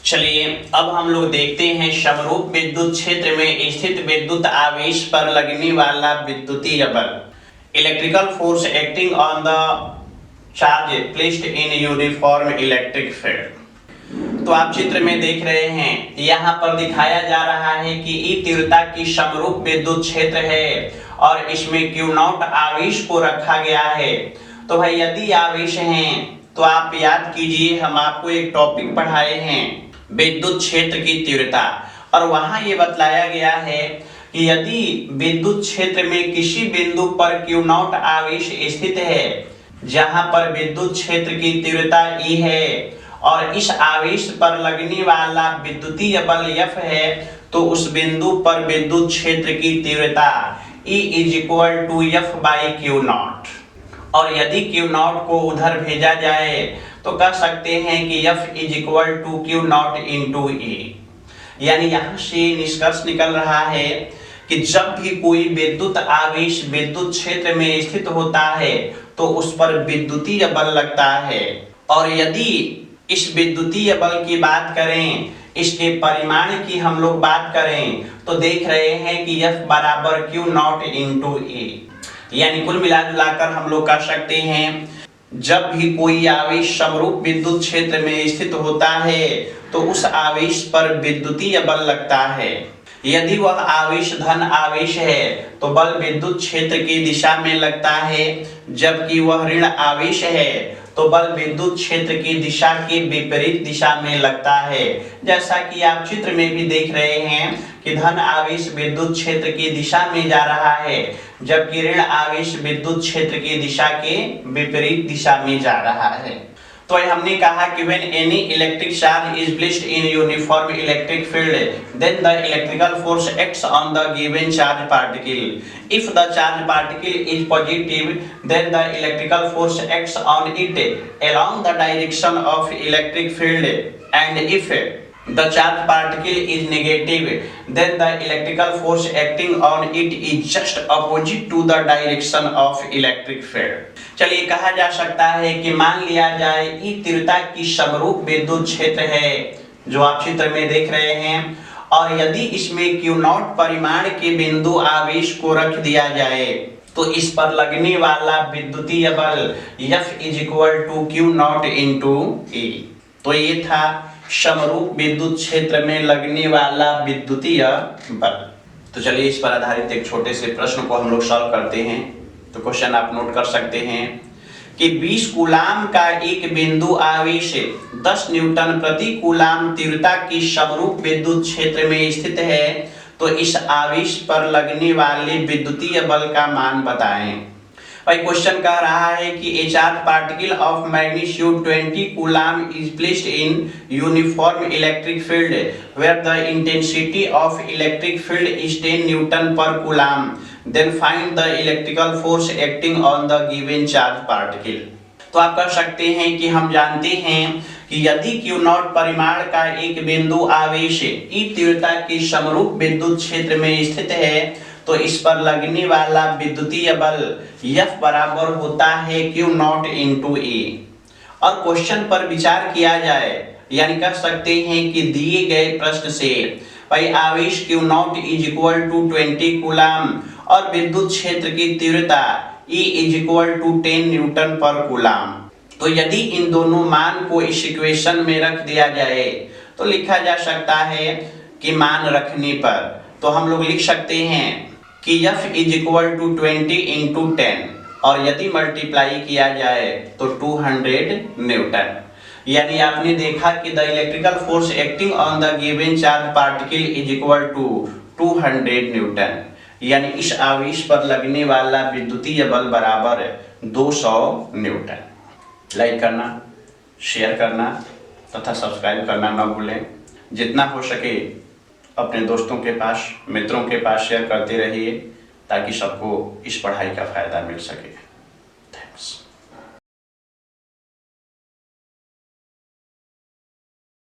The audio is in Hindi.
चलिए अब हम लोग देखते हैं समरूप विद्युत क्षेत्र में स्थित विद्युत आवेश पर लगने वाला विद्युतीय बल, electrical force acting on the charge placed in uniform electric field. तो आप चित्र में देख रहे हैं, यहाँ पर दिखाया जा रहा है कि ई तीव्रता की समरूप विद्युत क्षेत्र है और इसमें Q0 आवेश को रखा गया है। तो भाई यदि आवेश हैं तो आप याद कीजिए, हम आपको एक टॉपिक पढ़ाए हैं विद्युत क्षेत्र की तीव्रता, और वहां ये बतलाया गया है कि यदि विद्युत क्षेत्र में किसी बिंदु पर Q0 आवेश स्थित है जहां पर विद्युत क्षेत्र की तीव्रता E है और इस आवेश पर लगने वाला विद्युतीय बल F है, तो उस बिंदु पर विद्युत क्षेत्र की तीव्रता E = F/Q0। और यदि Q0 को उधर भेजा जाए तो कह सकते हैं कि F = Q0 × E। यानी यहाँ से निष्कर्ष निकल रहा है कि जब भी कोई विद्युत आवेश विद्युत क्षेत्र में स्थित होता है तो उस पर विद्युतीय बल लगता है। और यदि इस विद्युतीय बल की बात करें, इसके परिमाण की हम लोग बात करें, तो देख रहे हैं कि F = Q0 × E। यानी कुल मिलाकर हम लोग कह सकते हैं, जब भी कोई आवेश समरूप विद्युत क्षेत्र में स्थित होता है तो उस आवेश पर विद्युतीय बल लगता है। यदि वह आवेश धन आवेश है तो बल विद्युत क्षेत्र की दिशा में लगता है, जबकि वह ऋण आवेश है तो बल विद्युत क्षेत्र की दिशा के विपरीत दिशा में लगता है। जैसा कि आप चित्र में भी देख रहे हैं कि धन आवेश विद्युत क्षेत्र की दिशा में जा रहा है, जबकि ऋण आवेश विद्युत क्षेत्र की दिशा के विपरीत दिशा में जा रहा है। तो हमने कहा कि when any electric charge is placed in uniform electric field, then the electrical force acts on the given charge particle. If the charge particle is positive, then the electrical force acts on it along the direction of electric field, and if the charge particle is negative, then the electrical force acting on it is just opposite to the direction of electric field. चलिए कहा जा सकता है कि मान लिया जाए ई तीव्रता की समरूप विद्युत क्षेत्र है जो आप चित्र में देख रहे हैं, और यदि इसमें Q0 परिमाण के बिंदु आवेश को रख दिया जाए तो इस पर लगने वाला विद्युतीय बल F = Q0 × E। तो ये था समरूप विद्युत क्षेत्र में लगने वाला विद्युतीय बल। तो चलिए इस पर आधारित एक छोटे से प्रश्न को हम लोग सॉल्व करते हैं। तो क्वेश्चन आप नोट कर सकते हैं कि 20 कूलाम का एक बिंदु आवेश 10 न्यूटन प्रति कूलाम तीव्रता की समरूप विद्युत क्षेत्र में स्थित है, तो इस आवेश पर लगने वाले विद्युतीय बल का मान बताएं। भाई क्वेश्चन कह रहा है कि a charge particle of magnitude 20 coulomb is placed in uniform electric field where the intensity of electric field is 10 Newton per coulomb. Then find the electrical force acting on the given charge particle. तो आप कह सकते हैं कि हम जानते हैं कि यदि Q0 परिमाण का एक बिंदु आवेश ई तीव्रता की समरूप विद्युत क्षेत्र में स्थित है तो इस पर लगने वाला विद्युतीय बल F बराबर होता है Q0 × E। और क्वेश्चन पर विचार किया जाए, यानी कह सकते हैं कि दिए गए प्रश्न से भाई आवेश Q0 = 20 कूलाम और विद्युत क्षेत्र की तीव्रता E = 10 न्यूटन पर कूलाम। तो यदि इन दोनों मान को इस इक्वेशन में रख दिया जाए तो लिखा जा सकता है कि मान रखने पर तो हम लोग लिख सकते हैं कि F = 20 × 10, और यदि मल्टीप्लाई किया जाए तो 200 न्यूटन। यानी आपने देखा कि the electrical force acting on the given charge particle = 200 Newton. यानी इस आवेश पर लगने वाला विद्युतीय बल बराबर 200 न्यूटन। लाइक करना, शेयर करना तथा सब्सक्राइब करना न भूलें। जितना हो सके अपने दोस्तों के पास, मित्रों के पास शेयर करते रहिए ताकि सबको इस पढ़ाई का फायदा मिल सके।